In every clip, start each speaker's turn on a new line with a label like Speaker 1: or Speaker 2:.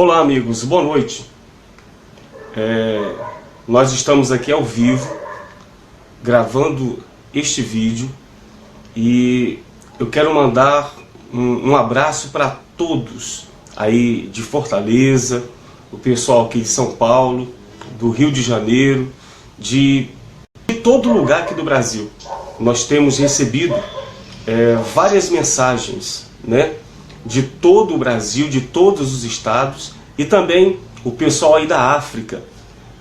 Speaker 1: Olá amigos, boa noite. Nós estamos aqui ao vivo gravando este vídeo e eu quero mandar um abraço para todos aí de Fortaleza, o pessoal aqui de São Paulo, do Rio de Janeiro, de todo lugar aqui do Brasil. Nós temos recebido várias mensagens, né, de todo o Brasil, de todos os estados, e também o pessoal aí da África,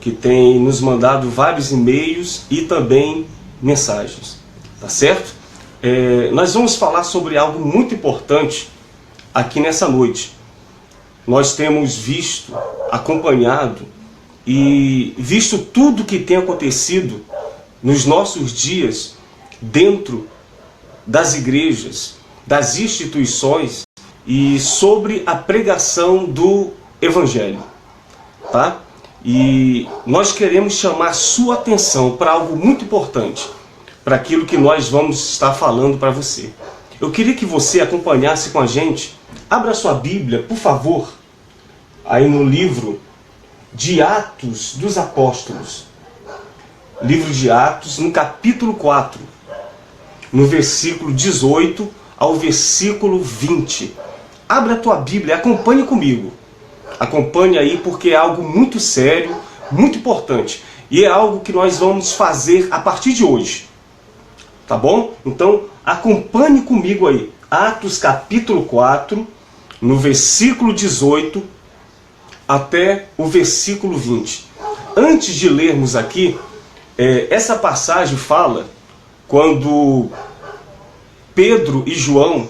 Speaker 1: que tem nos mandado vários e-mails e também mensagens, tá certo? Nós vamos falar sobre algo muito importante aqui nessa noite. Nós temos visto, acompanhado e visto tudo que tem acontecido nos nossos dias dentro das igrejas, das instituições e sobre a pregação do Evangelho, tá? E nós queremos chamar sua atenção para algo muito importante, para aquilo que nós vamos estar falando para você. Eu queria que você acompanhasse com a gente. Abra sua Bíblia, por favor, aí no livro de Atos dos Apóstolos. Livro de Atos, no capítulo 4, no versículo 18 ao versículo 20. Abra a tua Bíblia e acompanhe comigo. Acompanhe aí, porque é algo muito sério, muito importante. E é algo que nós vamos fazer a partir de hoje. Tá bom? Então, acompanhe comigo aí. Atos capítulo 4, no versículo 18 até o versículo 20. Antes de lermos aqui, essa passagem fala quando Pedro e João,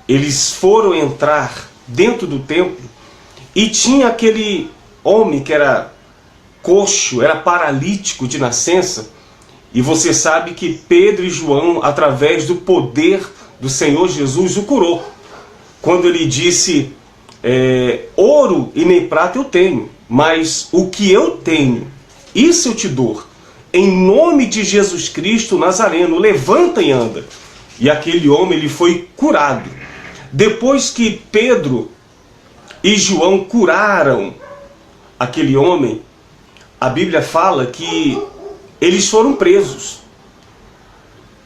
Speaker 1: eles foram entrar dentro do templo e tinha aquele homem que era coxo, era paralítico de nascença. E você sabe que Pedro e João, através do poder do Senhor Jesus, o curou. Quando ele disse, ouro e nem prata eu tenho, mas o que eu tenho, isso eu te dou. Em nome de Jesus Cristo Nazareno, levanta e anda. E aquele homem, ele foi curado. Depois que Pedro e João curaram aquele homem, a Bíblia fala que eles foram presos.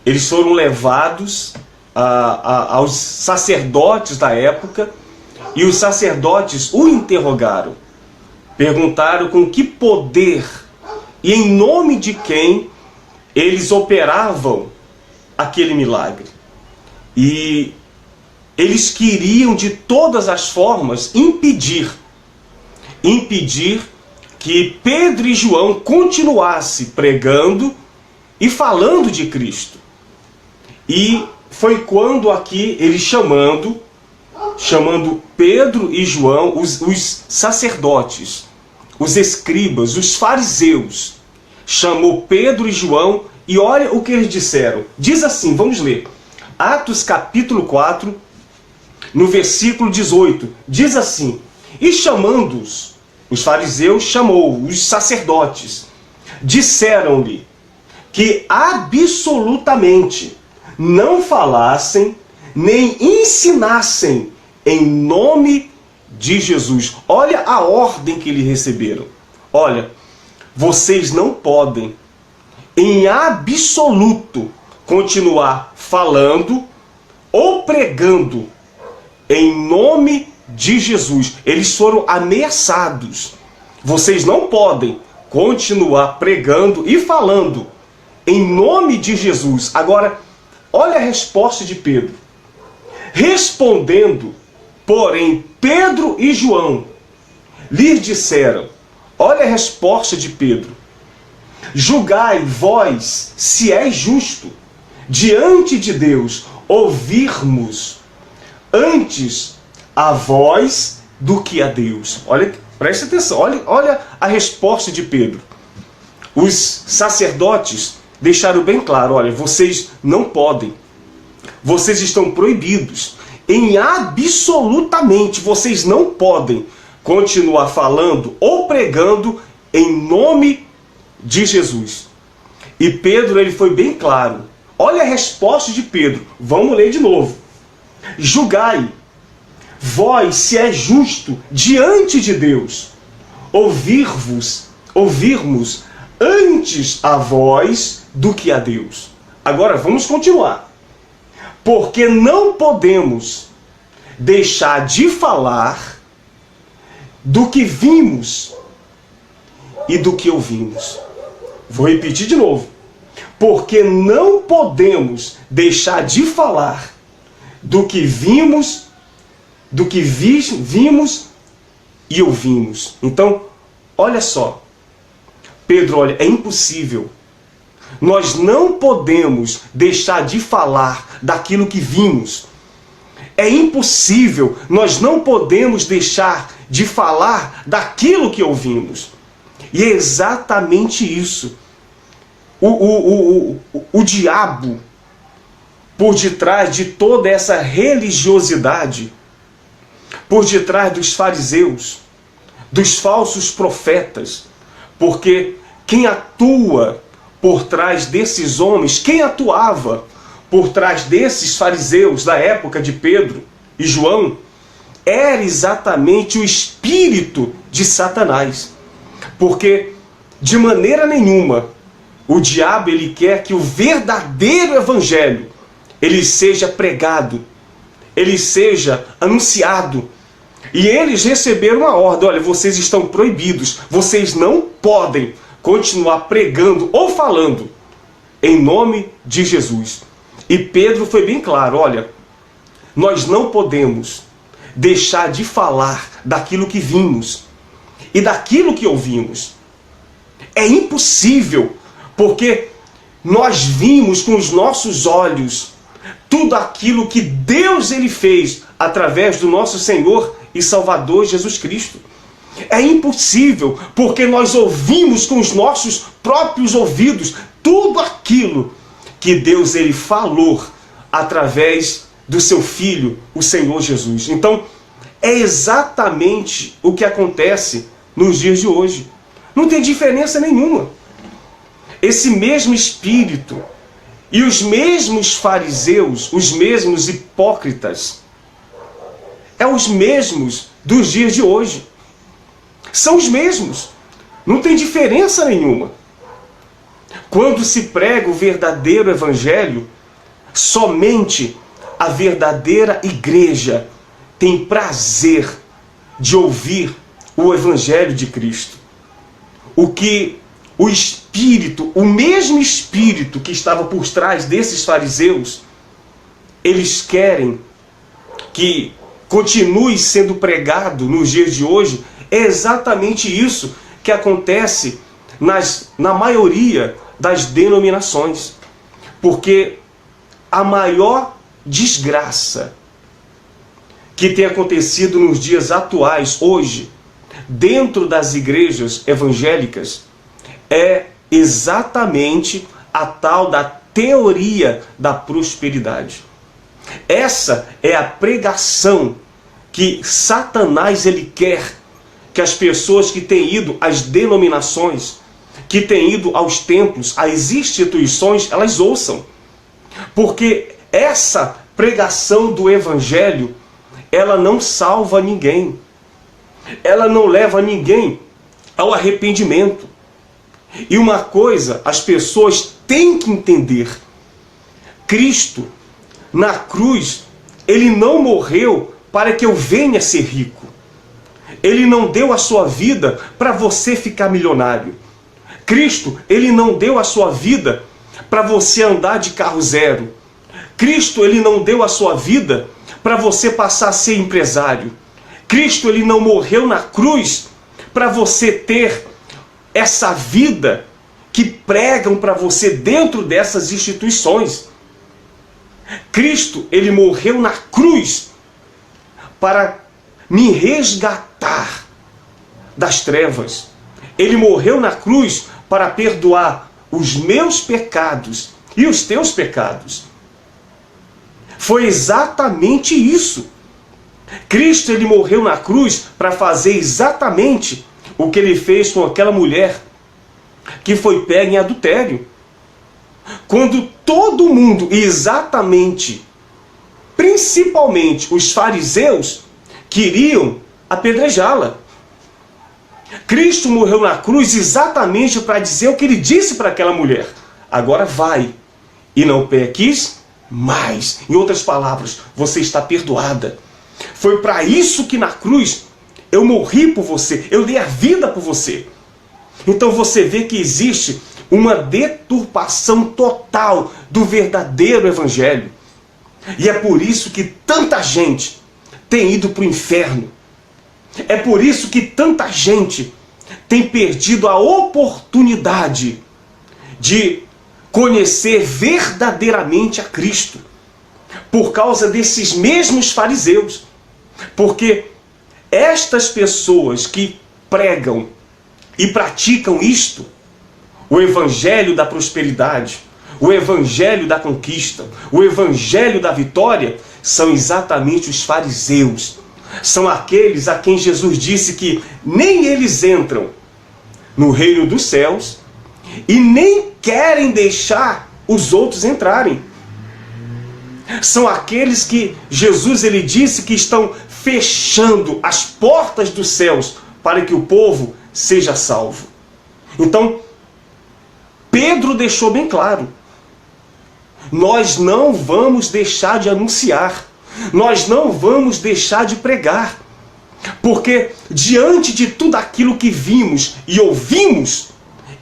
Speaker 1: Eles foram levados aos sacerdotes da época, e os sacerdotes o interrogaram. Perguntaram com que poder e em nome de quem eles operavam aquele milagre. E eles queriam de todas as formas impedir que Pedro e João continuassem pregando e falando de Cristo. E foi quando aqui eles chamando Pedro e João, os sacerdotes, os escribas, os fariseus, chamou Pedro e João e olha o que eles disseram. Diz assim, vamos ler. Atos capítulo 4, no versículo 18, diz assim: e chamando-os, os fariseus chamou os sacerdotes, disseram-lhe que absolutamente não falassem nem ensinassem em nome de Jesus. Olha a ordem que eles receberam. Olha, vocês não podem em absoluto continuar falando ou pregando em nome de Jesus. Eles foram ameaçados. Vocês não podem continuar pregando e falando em nome de Jesus. Agora, olha a resposta de Pedro. Respondendo, porém, Pedro e João lhes disseram, olha a resposta de Pedro: julgai vós se é justo diante de Deus ouvirmos antes a vós do que a Deus. Olha, preste atenção, olha a resposta de Pedro. Os sacerdotes deixaram bem claro, olha, vocês não podem, vocês estão proibidos, em absolutamente, vocês não podem continuar falando ou pregando em nome de Jesus. E Pedro, ele foi bem claro. Olha a resposta de Pedro, vamos ler de novo. Julgai vós, se é justo diante de Deus, ouvirmos antes a vós do que a Deus. Agora vamos continuar. Porque não podemos deixar de falar do que vimos e do que ouvimos. Vou repetir de novo. Porque não podemos deixar de falar do que vimos, vimos e ouvimos. Então, olha só. Pedro, olha, é impossível. Nós não podemos deixar de falar daquilo que vimos. É impossível. Nós não podemos deixar de falar daquilo que ouvimos. E é exatamente isso. O diabo, por detrás de toda essa religiosidade, por detrás dos fariseus, dos falsos profetas, porque quem atua por trás desses homens, quem atuava por trás desses fariseus da época de Pedro e João, era exatamente o espírito de Satanás. Porque, de maneira nenhuma, o diabo ele quer que o verdadeiro evangelho ele seja pregado, ele seja anunciado. E eles receberam uma ordem: olha, vocês estão proibidos, vocês não podem continuar pregando ou falando em nome de Jesus. E Pedro foi bem claro: olha, nós não podemos deixar de falar daquilo que vimos e daquilo que ouvimos. É impossível, porque nós vimos com os nossos olhos tudo aquilo que Deus ele fez através do nosso Senhor e Salvador Jesus Cristo. É impossível, porque nós ouvimos com os nossos próprios ouvidos tudo aquilo que Deus ele falou através do seu Filho, o Senhor Jesus. Então, é exatamente o que acontece nos dias de hoje. Não tem diferença nenhuma. Esse mesmo espírito e os mesmos fariseus, os mesmos hipócritas, é os mesmos dos dias de hoje. São os mesmos. Não tem diferença nenhuma. Quando se prega o verdadeiro evangelho, somente a verdadeira igreja tem prazer de ouvir o evangelho de Cristo. O que o espírito, o mesmo espírito que estava por trás desses fariseus, eles querem que continue sendo pregado nos dias de hoje. É exatamente isso que acontece na maioria das denominações. Porque a maior desgraça que tem acontecido nos dias atuais, hoje, dentro das igrejas evangélicas, é exatamente a tal da teoria da prosperidade. Essa é a pregação que Satanás ele quer que as pessoas que têm ido às denominações, que têm ido aos templos, às instituições, elas ouçam. Porque essa pregação do evangelho, ela não salva ninguém. Ela não leva ninguém ao arrependimento. E uma coisa as pessoas têm que entender: Cristo, na cruz, ele não morreu para que eu venha ser rico. Ele não deu a sua vida para você ficar milionário. Cristo, ele não deu a sua vida para você andar de carro zero. Cristo, ele não deu a sua vida para você passar a ser empresário. Cristo, ele não morreu na cruz para você ter essa vida que pregam para você dentro dessas instituições. Cristo, ele morreu na cruz para me resgatar das trevas. Ele morreu na cruz para perdoar os meus pecados e os teus pecados. Foi exatamente isso. Cristo, ele morreu na cruz para fazer exatamente o que ele fez com aquela mulher que foi pega em adultério. Quando todo mundo, exatamente, principalmente os fariseus, queriam apedrejá-la. Cristo morreu na cruz exatamente para dizer o que ele disse para aquela mulher: agora vai e não peques mais. Em outras palavras, você está perdoada. Foi para isso que na cruz eu morri por você, eu dei a vida por você. Então você vê que existe uma deturpação total do verdadeiro evangelho. E é por isso que tanta gente tem ido para o inferno. É por isso que tanta gente tem perdido a oportunidade de conhecer verdadeiramente a Cristo. Por causa desses mesmos fariseus. Porque estas pessoas que pregam e praticam isto, o evangelho da prosperidade, o evangelho da conquista, o evangelho da vitória, são exatamente os fariseus. São aqueles a quem Jesus disse que nem eles entram no reino dos céus e nem querem deixar os outros entrarem. São aqueles que Jesus ele disse que estão fechando as portas dos céus para que o povo seja salvo. Então, Pedro deixou bem claro: nós não vamos deixar de anunciar, nós não vamos deixar de pregar, porque diante de tudo aquilo que vimos e ouvimos,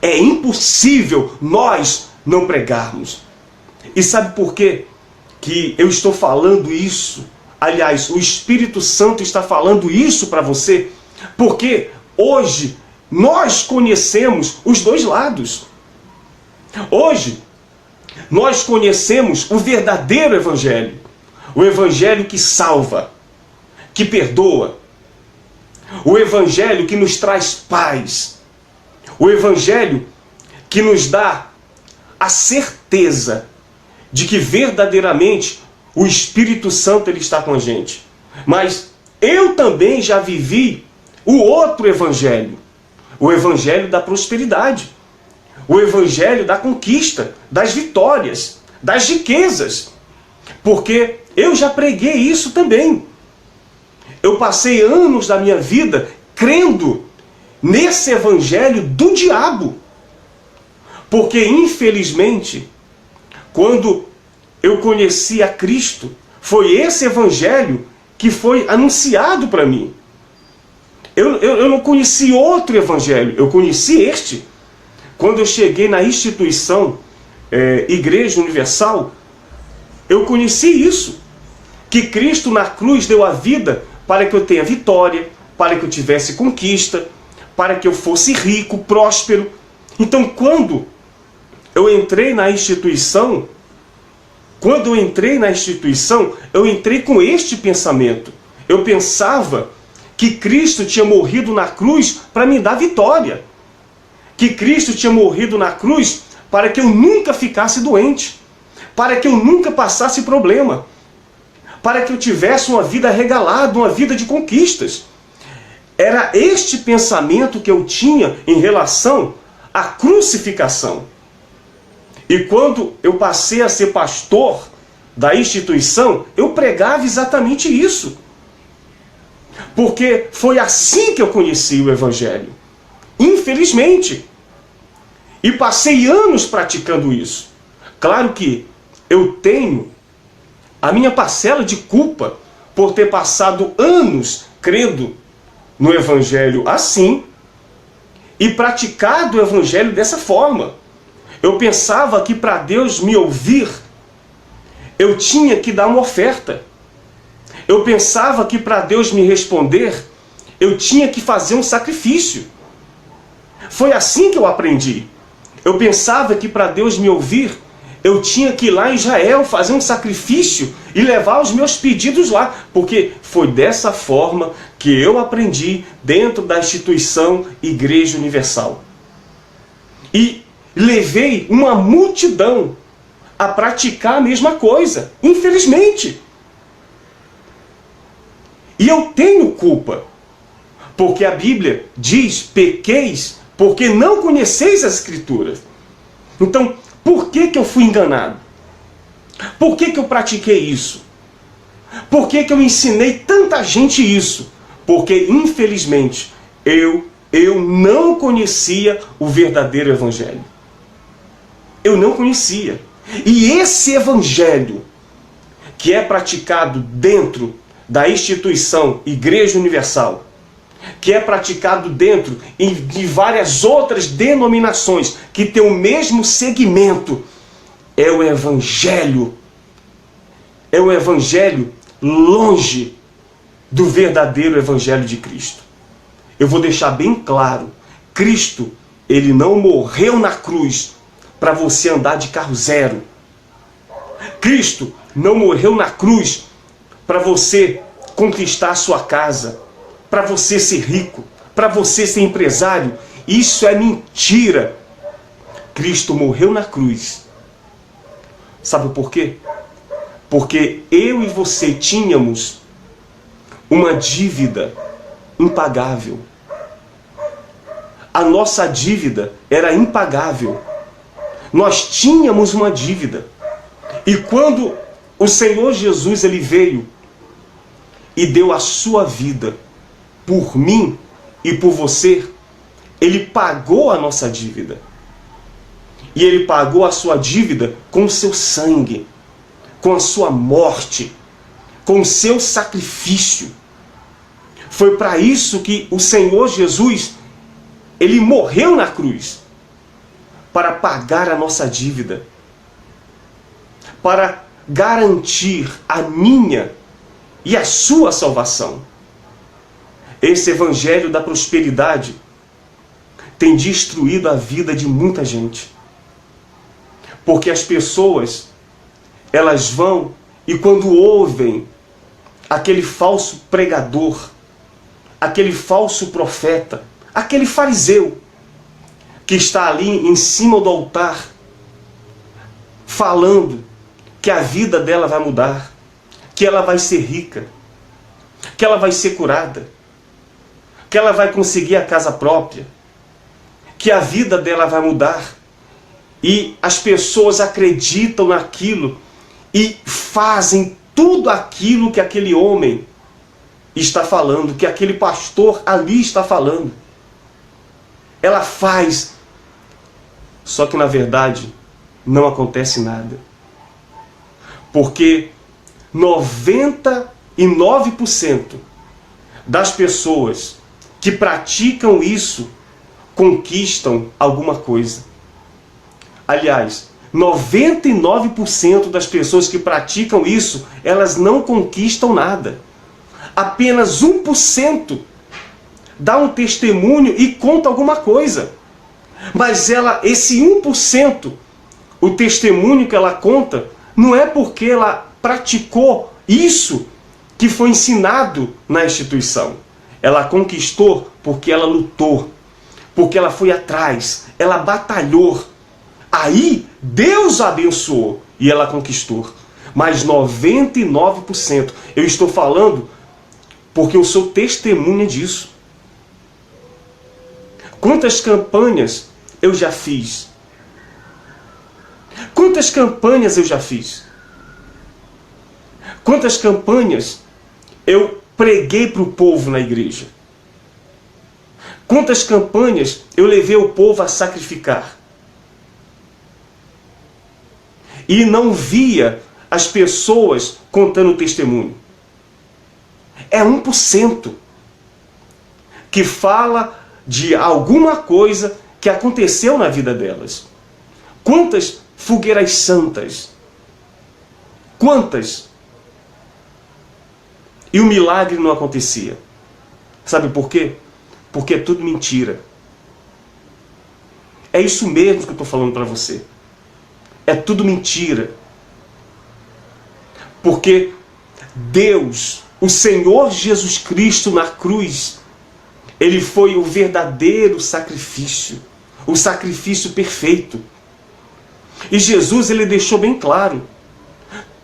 Speaker 1: é impossível nós não pregarmos. E sabe por quê que eu estou falando isso? Aliás, o Espírito Santo está falando isso para você, porque hoje nós conhecemos os dois lados. Hoje nós conhecemos o verdadeiro evangelho, o evangelho que salva, que perdoa, o evangelho que nos traz paz, o evangelho que nos dá a certeza de que verdadeiramente o Espírito Santo ele está com a gente. Mas eu também já vivi o outro evangelho, o evangelho da prosperidade, o evangelho da conquista, das vitórias, das riquezas, porque eu já preguei isso também. Eu passei anos da minha vida crendo nesse evangelho do diabo, porque infelizmente, quando eu conheci a Cristo, foi esse evangelho que foi anunciado para mim. Eu não conheci outro evangelho, eu conheci este. Quando eu cheguei na instituição Igreja Universal, eu conheci isso. Que Cristo na cruz deu a vida para que eu tenha vitória, para que eu tivesse conquista, para que eu fosse rico, próspero. Então quando eu entrei na instituição, eu entrei com este pensamento. Eu pensava que Cristo tinha morrido na cruz para me dar vitória. Que Cristo tinha morrido na cruz para que eu nunca ficasse doente, para que eu nunca passasse problema, para que eu tivesse uma vida regalada, uma vida de conquistas. Era este pensamento que eu tinha em relação à crucificação. E quando eu passei a ser pastor da instituição, eu pregava exatamente isso. Porque foi assim que eu conheci o evangelho. Infelizmente. E passei anos praticando isso. Claro que eu tenho a minha parcela de culpa por ter passado anos crendo no evangelho assim e praticado o evangelho dessa forma. Eu pensava que para Deus me ouvir, eu tinha que dar uma oferta. Eu pensava que para Deus me responder, eu tinha que fazer um sacrifício. Foi assim que eu aprendi. Eu pensava que para Deus me ouvir, eu tinha que ir lá em Israel fazer um sacrifício e levar os meus pedidos lá. Porque foi dessa forma que eu aprendi dentro da instituição Igreja Universal. E levei uma multidão a praticar a mesma coisa, infelizmente. E eu tenho culpa, porque a Bíblia diz: pequeis porque não conheceis as Escrituras. Então, por que eu fui enganado? Por que eu pratiquei isso? Por que eu ensinei tanta gente isso? Porque, infelizmente, eu não conhecia o verdadeiro evangelho. Eu não conhecia. E esse evangelho, que é praticado dentro da instituição Igreja Universal, que é praticado dentro de várias outras denominações que tem o mesmo segmento, é o evangelho. É o evangelho longe do verdadeiro evangelho de Cristo. Eu vou deixar bem claro, Cristo, ele não morreu na cruz para você andar de carro zero. Cristo não morreu na cruz para você conquistar a sua casa, para você ser rico, para você ser empresário. Isso é mentira. Cristo morreu na cruz. Sabe por quê? Porque eu e você tínhamos uma dívida impagável. A nossa dívida era impagável. Nós tínhamos uma dívida. E quando o Senhor Jesus ele veio e deu a sua vida por mim e por você, ele pagou a nossa dívida. E ele pagou a sua dívida com o seu sangue, com a sua morte, com o seu sacrifício. Foi para isso que o Senhor Jesus, ele morreu na cruz, para pagar a nossa dívida, para garantir a minha e a sua salvação. Esse evangelho da prosperidade tem destruído a vida de muita gente. Porque as pessoas, elas vão e quando ouvem aquele falso pregador, aquele falso profeta, aquele fariseu que está ali em cima do altar, falando que a vida dela vai mudar, que ela vai ser rica, que ela vai ser curada, que ela vai conseguir a casa própria, que a vida dela vai mudar. E as pessoas acreditam naquilo e fazem tudo aquilo que aquele homem está falando, que aquele pastor ali está falando. Ela faz, só que na verdade não acontece nada. Porque 99% das pessoas que praticam isso conquistam alguma coisa. Aliás, 99% das pessoas que praticam isso, elas não conquistam nada. Apenas 1% dá um testemunho e conta alguma coisa. Mas esse 1%, o testemunho que ela conta, não é porque ela praticou isso que foi ensinado na instituição. Ela conquistou porque ela lutou, porque ela foi atrás, ela batalhou. Aí Deus a abençoou e ela conquistou. Mas 99%, eu estou falando porque eu sou testemunha disso. Quantas campanhas eu já fiz? Quantas campanhas eu já fiz? Quantas campanhas eu preguei para o povo na igreja? Quantas campanhas eu levei o povo a sacrificar? E não via as pessoas contando testemunho. É 1% que fala de alguma coisa que aconteceu na vida delas. Quantas fogueiras santas? Quantas? E o milagre não acontecia. Sabe por quê? Porque é tudo mentira. É isso mesmo que eu estou falando para você. É tudo mentira. Porque Deus, o Senhor Jesus Cristo na cruz, Ele foi o verdadeiro sacrifício. O sacrifício perfeito. E Jesus, Ele deixou bem claro.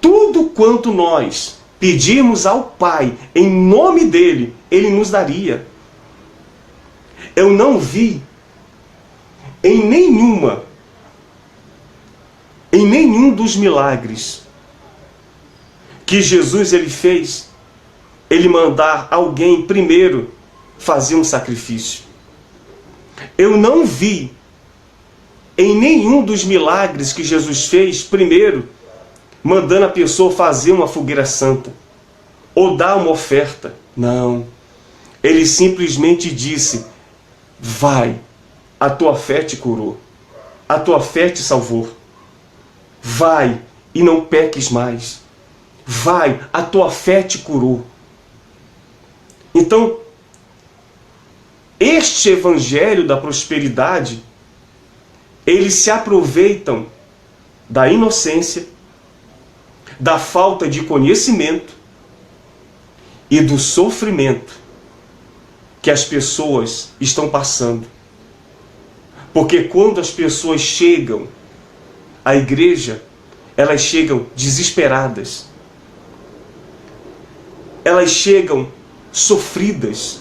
Speaker 1: Tudo quanto nós pedirmos ao Pai, em nome dEle, Ele nos daria. Eu não vi em nenhum dos milagres que Jesus ele fez? Ele mandar alguém primeiro fazer um sacrifício. Eu não vi em nenhum dos milagres que Jesus fez, primeiro, mandando a pessoa fazer uma fogueira santa ou dar uma oferta. Não. Ele simplesmente disse: vai, a tua fé te curou, a tua fé te salvou. Vai e não peques mais. Vai, a tua fé te curou. Então, este evangelho da prosperidade, eles se aproveitam da inocência, da falta de conhecimento e do sofrimento que as pessoas estão passando. Porque quando as pessoas chegam à igreja, elas chegam desesperadas. Elas chegam sofridas.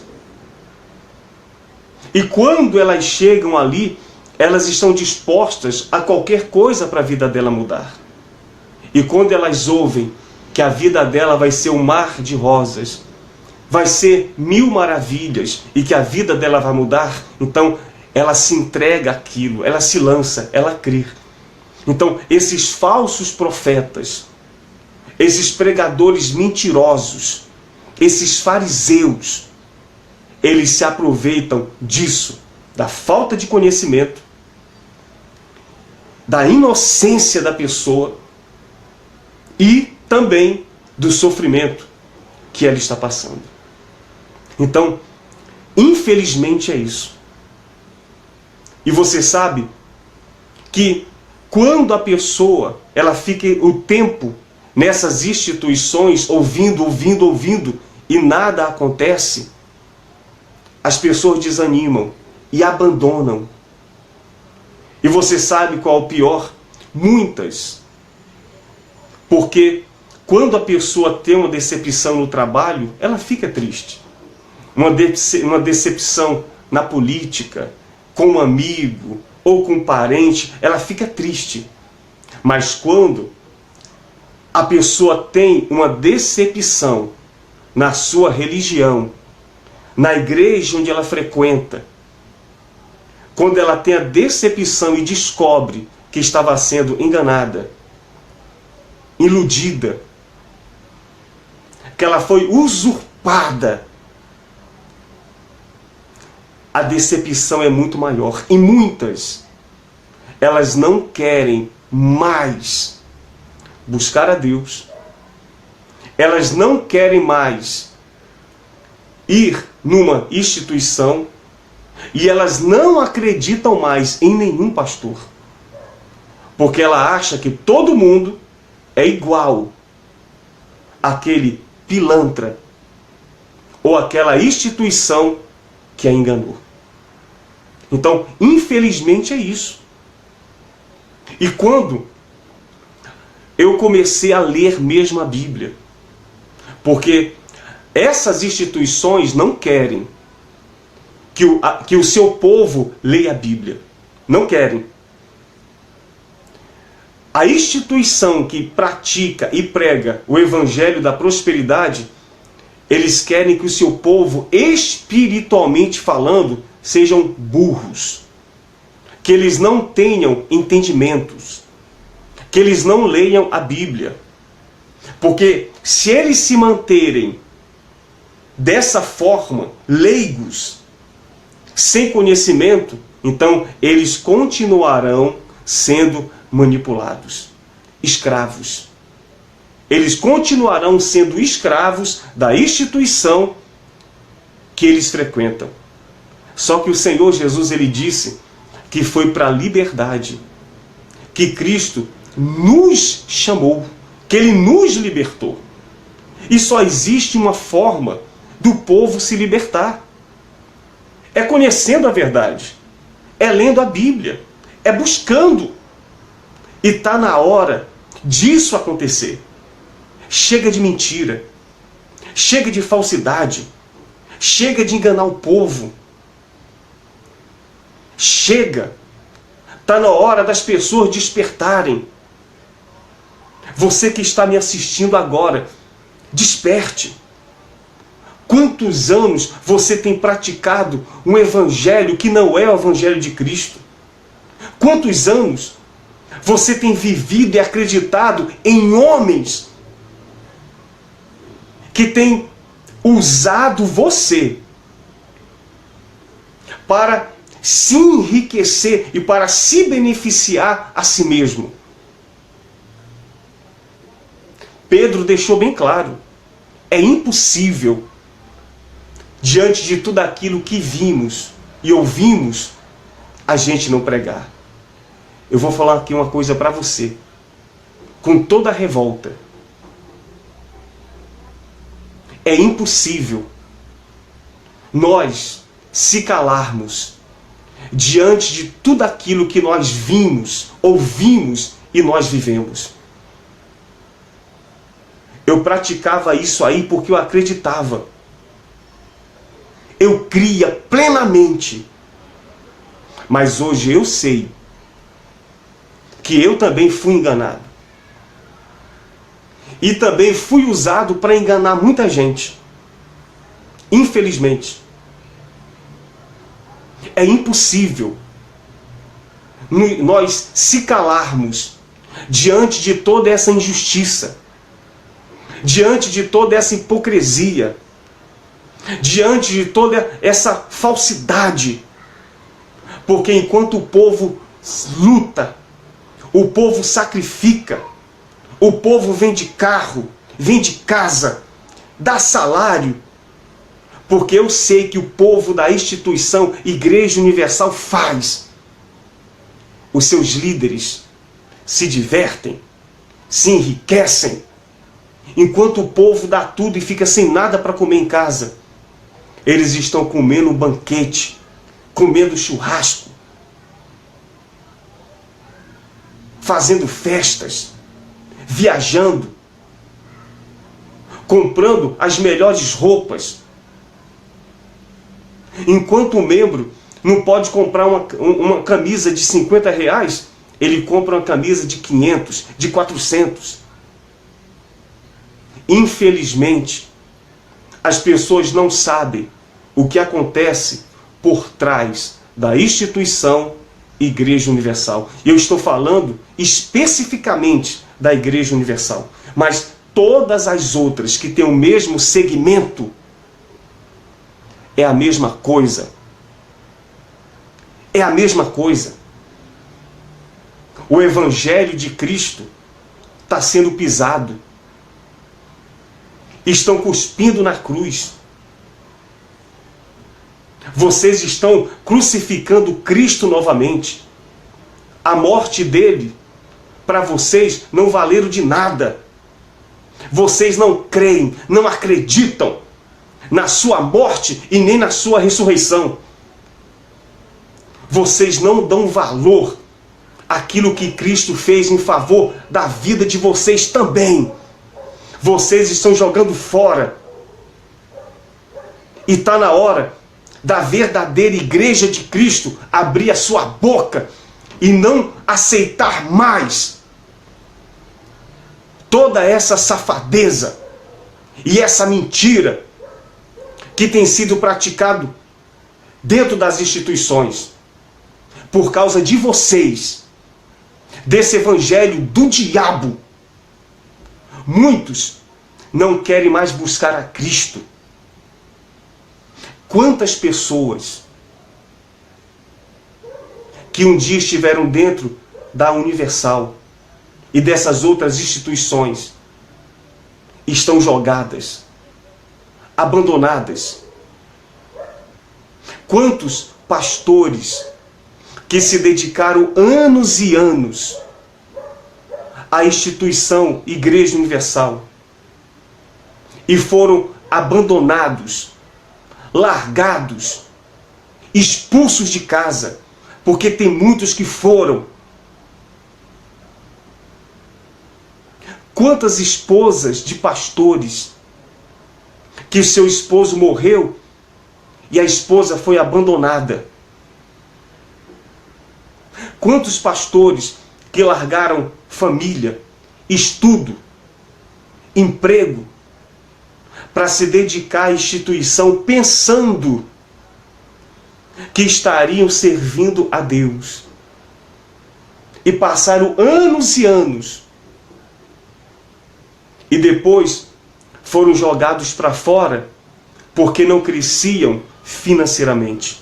Speaker 1: E quando elas chegam ali, elas estão dispostas a qualquer coisa para a vida dela mudar. E quando elas ouvem que a vida dela vai ser um mar de rosas, vai ser 1000 maravilhas e que a vida dela vai mudar, então ela se entrega àquilo, ela se lança, ela crê. Então esses falsos profetas, esses pregadores mentirosos, esses fariseus, eles se aproveitam disso, da falta de conhecimento, da inocência da pessoa e também do sofrimento que ela está passando. Então, infelizmente é isso. E você sabe que quando a pessoa ela fica o tempo nessas instituições ouvindo e nada acontece, as pessoas desanimam e abandonam. E você sabe qual é o pior? Muitas. Porque quando a pessoa tem uma decepção no trabalho, ela fica triste. Uma decepção na política, com um amigo ou com um parente, ela fica triste. Mas quando a pessoa tem uma decepção na sua religião, na igreja onde ela frequenta, quando ela tem a decepção e descobre que estava sendo enganada, iludida, que ela foi usurpada, a decepção é muito maior. E muitas, elas não querem mais buscar a Deus. Elas não querem mais ir numa instituição e elas não acreditam mais em nenhum pastor. Porque ela acha que todo mundo é igual àquele pilantra ou àquela instituição que a enganou. Então, infelizmente é isso. E quando eu comecei a ler mesmo a Bíblia, porque essas instituições não querem que o seu povo leia a Bíblia. Não querem. A instituição que pratica e prega o evangelho da prosperidade, eles querem que o seu povo, espiritualmente falando, sejam burros. Que eles não tenham entendimentos. Que eles não leiam a Bíblia. Porque se eles se manterem dessa forma, leigos, sem conhecimento, então eles continuarão sendo manipulados, escravos. Eles continuarão sendo escravos da instituição que eles frequentam. Só que o Senhor Jesus, ele disse que foi para a liberdade, que Cristo nos chamou, que ele nos libertou. E só existe uma forma do povo se libertar. É conhecendo a verdade, é lendo a Bíblia, é buscando. E está na hora disso acontecer. Chega de mentira, chega de falsidade, chega de enganar o povo. Chega. Está na hora das pessoas despertarem. Você que está me assistindo agora, desperte. Quantos anos você tem praticado um evangelho que não é o evangelho de Cristo? Quantos anos você tem vivido e acreditado em homens que têm usado você para se enriquecer e para se beneficiar a si mesmo? Pedro deixou bem claro: é impossível, diante de tudo aquilo que vimos e ouvimos, a gente não pregar. Eu vou falar aqui uma coisa para você, com toda a revolta. É impossível nós se calarmos diante de tudo aquilo que nós vimos, ouvimos e nós vivemos. Eu praticava isso aí porque eu acreditava. Eu cria plenamente. Mas hoje eu sei que eu também fui enganado. E também fui usado para enganar muita gente. Infelizmente. É impossível nós se calarmos diante de toda essa injustiça, diante de toda essa hipocrisia, diante de toda essa falsidade. Porque enquanto o povo luta, o povo sacrifica, o povo vende carro, vende casa, dá salário, porque eu sei que o povo da instituição Igreja Universal faz. Os seus líderes se divertem, se enriquecem, enquanto o povo dá tudo e fica sem nada para comer em casa. Eles estão comendo um banquete, comendo churrasco, fazendo festas, viajando, comprando as melhores roupas. Enquanto o membro não pode comprar uma camisa de 50 reais, ele compra uma camisa de 500, de 400. Infelizmente, as pessoas não sabem o que acontece por trás da instituição Igreja Universal. E eu estou falando especificamente da Igreja Universal. Mas todas as outras que têm o mesmo segmento, é a mesma coisa. É a mesma coisa. O Evangelho de Cristo está sendo pisado. Estão cuspindo na cruz. Vocês estão crucificando Cristo novamente. A morte dele, para vocês, não valeram de nada. Vocês não creem, não acreditam na sua morte e nem na sua ressurreição. Vocês não dão valor àquilo que Cristo fez em favor da vida de vocês também. Vocês estão jogando fora. E está na hora da verdadeira Igreja de Cristo abrir a sua boca e não aceitar mais toda essa safadeza e essa mentira que tem sido praticado dentro das instituições por causa de vocês, desse evangelho do diabo. Muitos não querem mais buscar a Cristo. Quantas pessoas que um dia estiveram dentro da Universal e dessas outras instituições estão jogadas, abandonadas? Quantos pastores que se dedicaram anos e anos à instituição Igreja Universal e foram abandonados, largados, expulsos de casa, porque tem muitos que foram. Quantas esposas de pastores que o seu esposo morreu e a esposa foi abandonada? Quantos pastores que largaram família estudo, emprego, para se dedicar à instituição pensando que estariam servindo a Deus. E passaram anos e anos. E depois foram jogados para fora porque não cresciam financeiramente.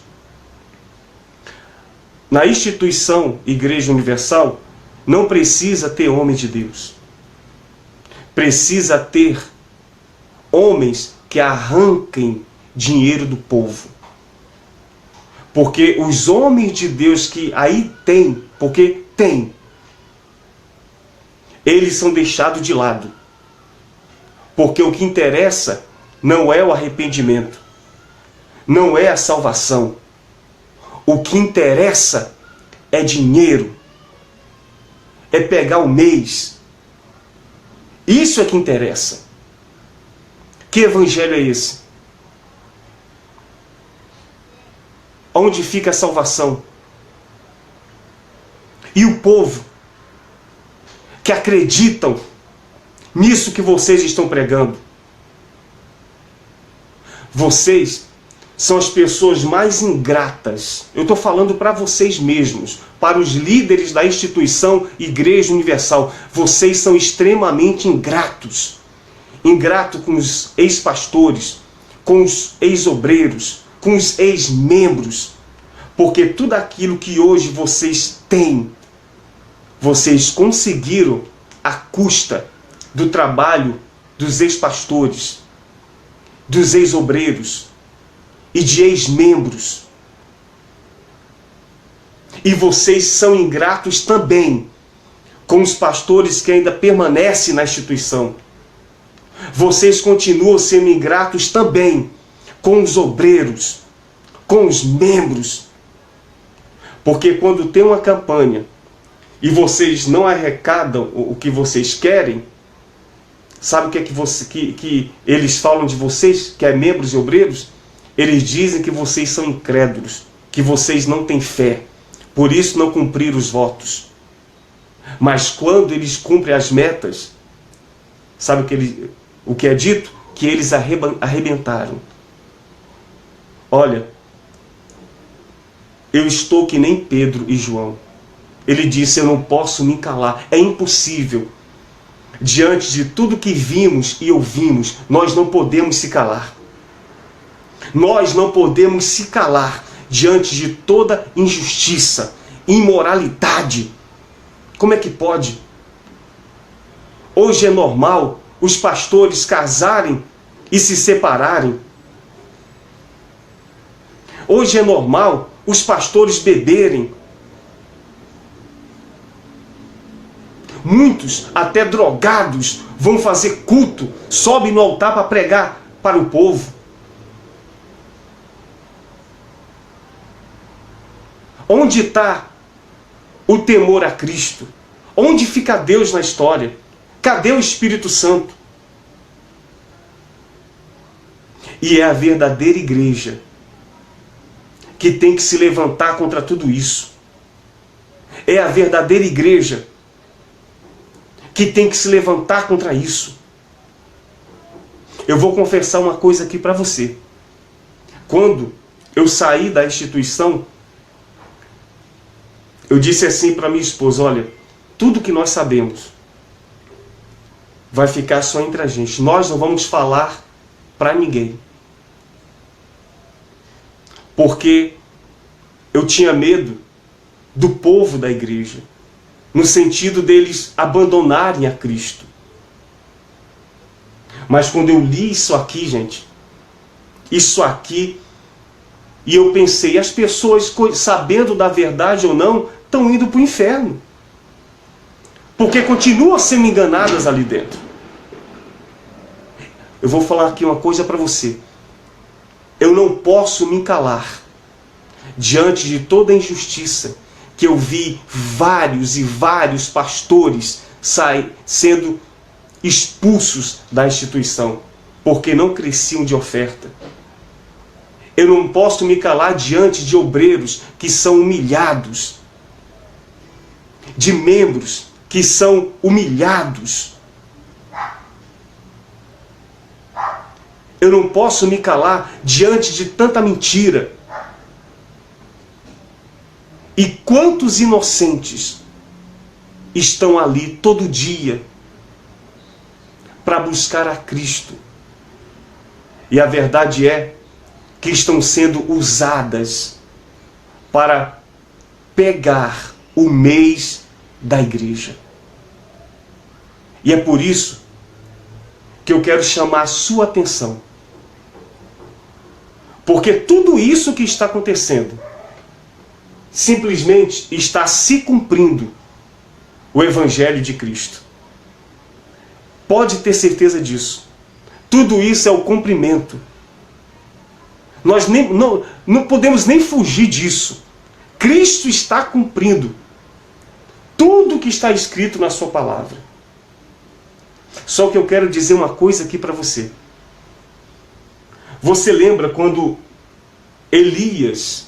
Speaker 1: Na instituição Igreja Universal, não precisa ter homem de Deus. Precisa ter homens que arranquem dinheiro do povo. Porque os homens de Deus que aí tem, porque tem, eles são deixados de lado. Porque o que interessa não é o arrependimento, não é a salvação. O que interessa é dinheiro, é pegar o mês. Isso é que interessa. Que evangelho é esse? Onde fica a salvação? E o povo que acreditam nisso que vocês estão pregando? Vocês são as pessoas mais ingratas. Eu estou falando para vocês mesmos, para os líderes da instituição Igreja Universal. Vocês são extremamente ingratos. Ingrato com os ex-pastores, com os ex-obreiros, com os ex-membros. Porque tudo aquilo que hoje vocês têm, vocês conseguiram à custa do trabalho dos ex-pastores, dos ex-obreiros e de ex-membros. E vocês são ingratos também com os pastores que ainda permanecem na instituição. Vocês continuam sendo ingratos também com os obreiros, com os membros. Porque quando tem uma campanha e vocês não arrecadam o que vocês querem, sabe o que é que eles falam de vocês, que é membros e obreiros? Eles dizem que vocês são incrédulos, que vocês não têm fé, por isso não cumpriram os votos. Mas quando eles cumprem as metas, sabe o que é dito? Que eles arrebentaram. Olha, eu estou que nem Pedro e João. Ele disse, eu não posso me calar, é impossível. Diante de tudo que vimos e ouvimos, nós não podemos se calar. Nós não podemos se calar diante de toda injustiça, imoralidade. Como é que pode? Hoje é normal os pastores casarem e se separarem. Hoje é normal os pastores beberem. Muitos, até drogados, vão fazer culto, sobem no altar para pregar para o povo. Onde está o temor a Cristo? Onde fica Deus na história? Cadê o Espírito Santo? E é a verdadeira igreja que tem que se levantar contra tudo isso. É a verdadeira igreja que tem que se levantar contra isso. Eu vou confessar uma coisa aqui para você. Quando eu saí da instituição, eu disse assim para minha esposa, olha, tudo que nós sabemos vai ficar só entre a gente. Nós não vamos falar para ninguém. Porque eu tinha medo do povo da igreja, no sentido deles abandonarem a Cristo. Mas quando eu li isso aqui, gente, isso aqui, e eu pensei, as pessoas, sabendo da verdade ou não, estão indo para o inferno. Porque continuam sendo enganadas ali dentro. Eu vou falar aqui uma coisa para você. Eu não posso me calar diante de toda a injustiça que eu vi vários e vários pastores sendo expulsos da instituição, porque não cresciam de oferta. Eu não posso me calar diante de obreiros que são humilhados, de membros que são humilhados. Eu não posso me calar diante de tanta mentira. E quantos inocentes estão ali todo dia para buscar a Cristo? E a verdade é que estão sendo usadas para pegar o mês da igreja. E é por isso que eu quero chamar a sua atenção. Porque tudo isso que está acontecendo simplesmente está se cumprindo o Evangelho de Cristo. Pode ter certeza disso. Tudo isso é o cumprimento. Nós não podemos nem fugir disso. Cristo está cumprindo tudo que está escrito na sua palavra. Só que eu quero dizer uma coisa aqui para você. Você lembra quando Elias,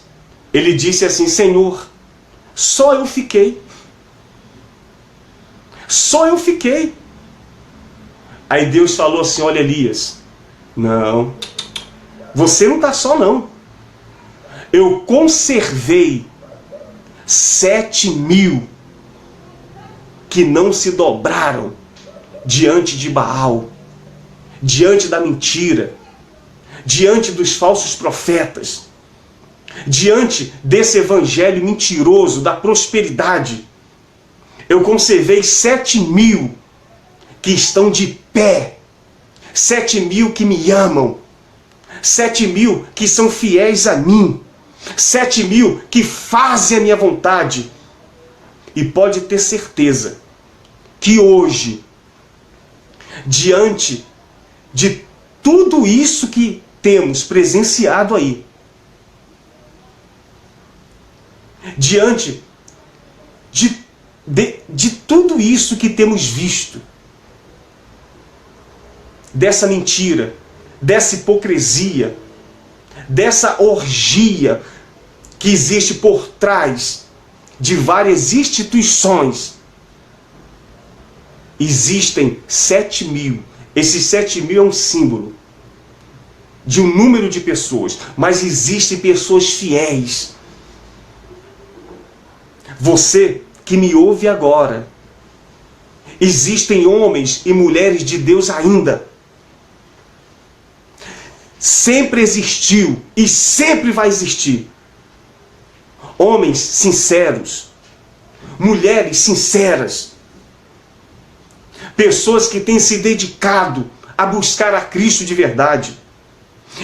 Speaker 1: ele disse assim: Senhor, só eu fiquei. Só eu fiquei. Aí Deus falou assim: olha, Elias, não, você não está só não. Eu conservei 7.000 que não se dobraram diante de Baal, diante da mentira, diante dos falsos profetas, diante desse evangelho mentiroso da prosperidade. Eu conservei 7.000 que estão de pé, 7.000 que me amam, 7.000 que são fiéis a mim, 7.000 que fazem a minha vontade. E pode ter certeza que hoje, diante de tudo isso que temos presenciado aí, diante de tudo isso que temos visto, dessa mentira, dessa hipocrisia, dessa orgia que existe por trás de várias instituições, existem 7.000. Esses 7.000 é um símbolo de um número de pessoas, mas existem pessoas fiéis. Você que me ouve agora, existem homens e mulheres de Deus ainda. Sempre existiu e sempre vai existir homens sinceros, mulheres sinceras, pessoas que têm se dedicado a buscar a Cristo de verdade.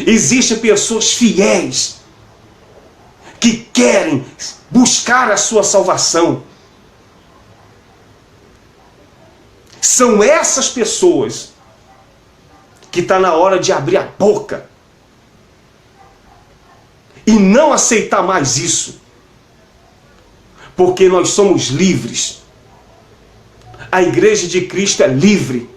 Speaker 1: Existem pessoas fiéis que querem buscar a sua salvação. São essas pessoas que está na hora de abrir a boca e não aceitar mais isso, porque nós somos livres. A Igreja de Cristo é livre.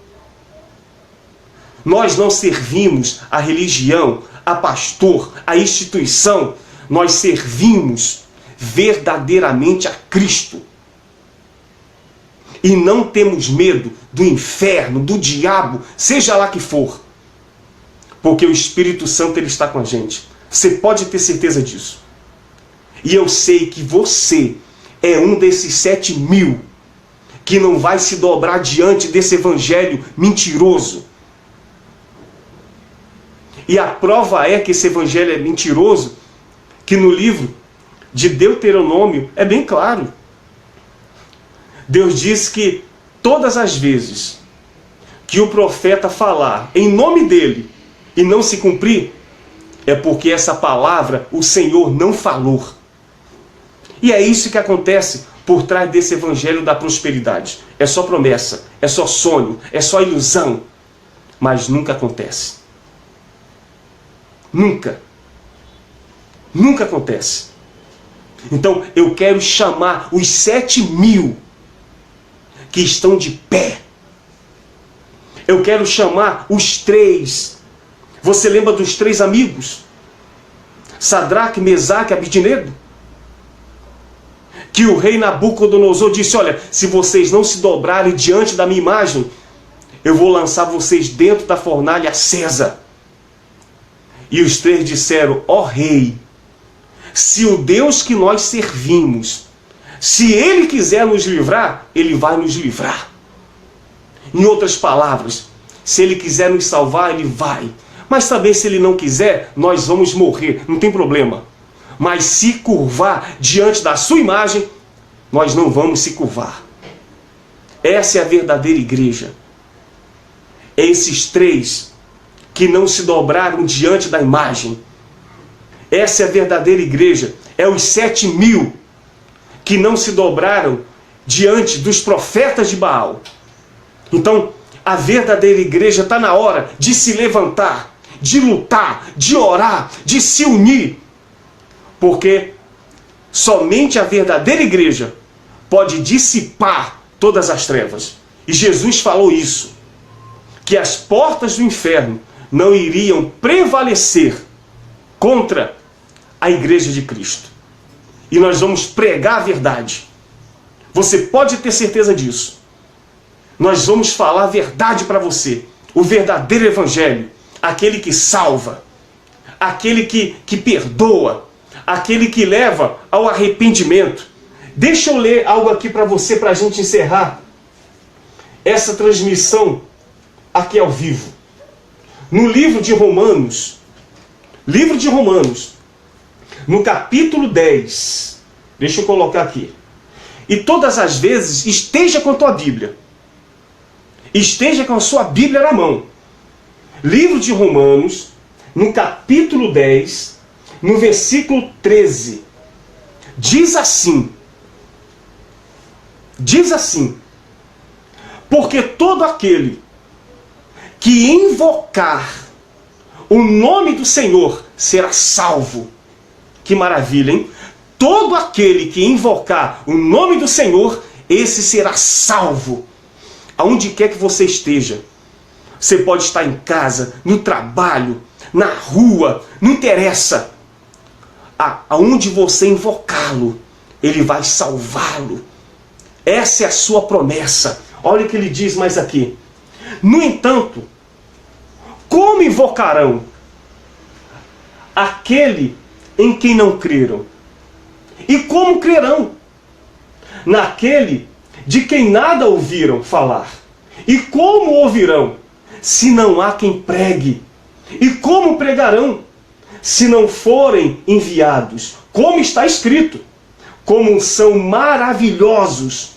Speaker 1: Nós não servimos a religião, a pastor, a instituição. Nós servimos verdadeiramente a Cristo. E não temos medo do inferno, do diabo, seja lá que for. Porque o Espírito Santo ele está com a gente. Você pode ter certeza disso. E eu sei que você é um desses 7.000 que não vai se dobrar diante desse evangelho mentiroso. E a prova é que esse evangelho é mentiroso, que no livro de Deuteronômio é bem claro. Deus diz que todas as vezes que o profeta falar em nome dele e não se cumprir, é porque essa palavra o Senhor não falou. E é isso que acontece por trás desse evangelho da prosperidade. É só promessa, é só sonho, é só ilusão, mas nunca acontece. Nunca. Nunca acontece. Então eu quero chamar os 7.000 que estão de pé. Eu quero chamar os 3. Você lembra dos 3 amigos? Sadraque, Mesaque e Abidnego? que o rei Nabucodonosor disse: olha, se vocês não se dobrarem diante da minha imagem, eu vou lançar vocês dentro da fornalha acesa. E os três disseram: ó rei, se o Deus que nós servimos, se Ele quiser nos livrar, Ele vai nos livrar. Em outras palavras, se Ele quiser nos salvar, Ele vai. Mas também se Ele não quiser, nós vamos morrer, não tem problema. Mas se curvar diante da sua imagem, nós não vamos se curvar. Essa é a verdadeira igreja. É esses três que não se dobraram diante da imagem. Essa é a verdadeira igreja. É os 7.000 que não se dobraram diante dos profetas de Baal. Então, a verdadeira igreja está na hora de se levantar, de lutar, de orar, de se unir. Porque somente a verdadeira igreja pode dissipar todas as trevas. E Jesus falou isso, que as portas do inferno não iriam prevalecer contra a igreja de Cristo. E nós vamos pregar a verdade. Você pode ter certeza disso. Nós vamos falar a verdade para você. O verdadeiro evangelho. Aquele que salva. Aquele que perdoa. Aquele que leva ao arrependimento. Deixa eu ler algo aqui para você, para a gente encerrar essa transmissão aqui ao vivo. No livro de Romanos, no capítulo 10, deixa eu colocar aqui. E todas as vezes, esteja com a tua Bíblia. Esteja com a sua Bíblia na mão. Livro de Romanos, no capítulo 10, no versículo 13. Diz assim: porque todo aquele que invocar o nome do Senhor será salvo. Que maravilha, hein? Todo aquele que invocar o nome do Senhor, esse será salvo. Aonde quer que você esteja. Você pode estar em casa, no trabalho, na rua, não interessa. Aonde você invocá-lo, ele vai salvá-lo. Essa é a sua promessa. Olha o que ele diz mais aqui. No entanto, como invocarão aquele em quem não creram? E como crerão naquele de quem nada ouviram falar? E como ouvirão, se não há quem pregue? E como pregarão, se não forem enviados? Como está escrito: como são maravilhosos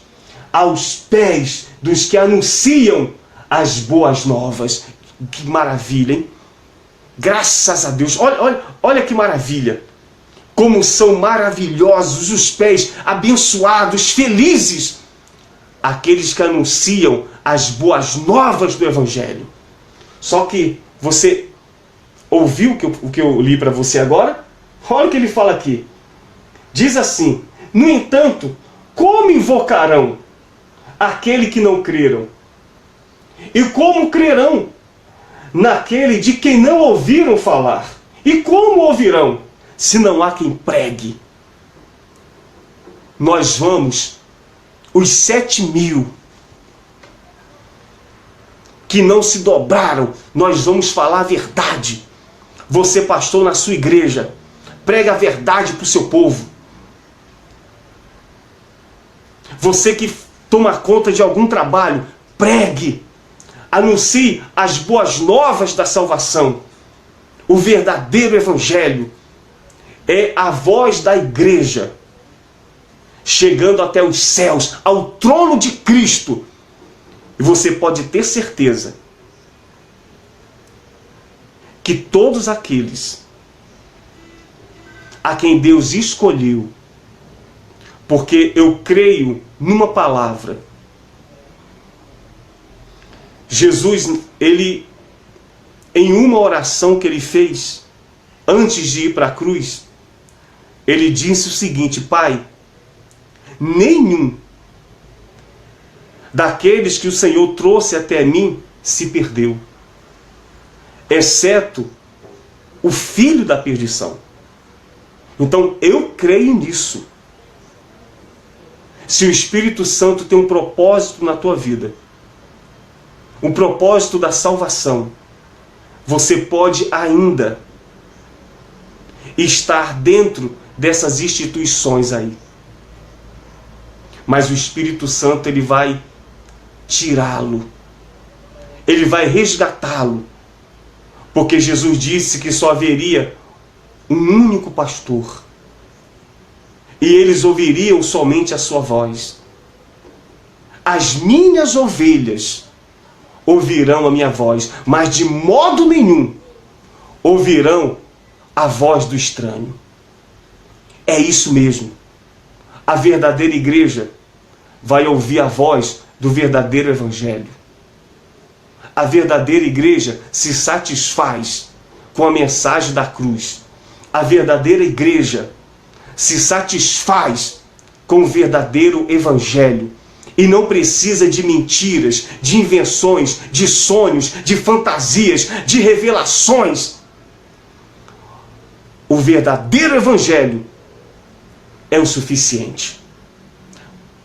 Speaker 1: aos pés dos que anunciam as boas novas. Que maravilha, hein? Graças a Deus. Olha que maravilha. Como são maravilhosos os pés, abençoados, felizes, aqueles que anunciam as boas novas do Evangelho. Só que você ouviu o que eu li para você agora? Olha o que ele fala aqui. Diz assim: no entanto, como invocarão aquele que não creram? E como crerão naquele de quem não ouviram falar? E como ouvirão, se não há quem pregue? Nós vamos, os 7.000 que não se dobraram, nós vamos falar a verdade. Você, pastor, na sua igreja, prega a verdade para o seu povo. Você que toma conta de algum trabalho, pregue. Anuncie as boas novas da salvação. O verdadeiro evangelho é a voz da igreja chegando até os céus, ao trono de Cristo. E você pode ter certeza que todos aqueles a quem Deus escolheu, porque eu creio numa palavra. Jesus, ele, em uma oração que ele fez, antes de ir para a cruz, ele disse o seguinte: Pai, nenhum daqueles que o Senhor trouxe até mim se perdeu, exceto o filho da perdição. Então eu creio nisso. se o Espírito Santo tem um propósito na tua vida, um propósito da salvação, você pode ainda estar dentro dessas instituições aí. Mas o Espírito Santo, ele vai tirá-lo. Ele vai resgatá-lo. Porque Jesus disse que só haveria um único pastor. E eles ouviriam somente a sua voz. As minhas ovelhas ouvirão a minha voz, mas de modo nenhum ouvirão a voz do estranho. É isso mesmo. A verdadeira igreja vai ouvir a voz do verdadeiro evangelho. A verdadeira igreja se satisfaz com a mensagem da cruz. A verdadeira igreja se satisfaz com o verdadeiro evangelho. E não precisa de mentiras, de invenções, de sonhos, de fantasias, de revelações. O verdadeiro evangelho é o suficiente.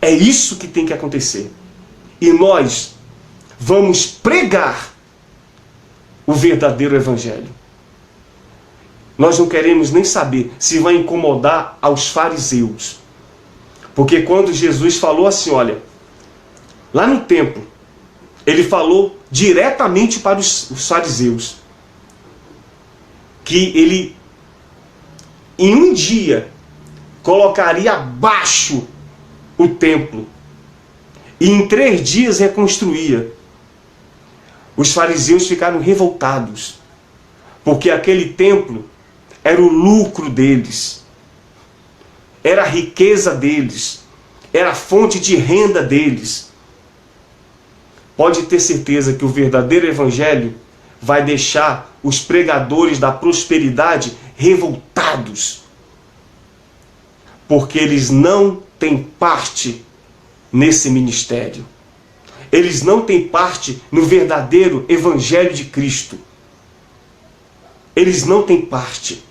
Speaker 1: É isso que tem que acontecer. E nós vamos pregar o verdadeiro evangelho. Nós não queremos nem saber se vai incomodar aos fariseus. Porque quando Jesus falou assim, olha, lá no templo, ele falou diretamente para os fariseus que ele, em um dia, colocaria abaixo o templo e em 3 dias reconstruía. Os fariseus ficaram revoltados, porque aquele templo era o lucro deles, era a riqueza deles, era a fonte de renda deles. Pode ter certeza que o verdadeiro evangelho vai deixar os pregadores da prosperidade revoltados, porque eles não têm parte nesse ministério. Eles não têm parte no verdadeiro evangelho de Cristo. Eles não têm parte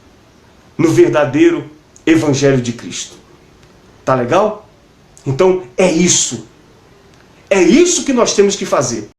Speaker 1: no verdadeiro evangelho de Cristo. Tá legal? Então é isso. É isso que nós temos que fazer.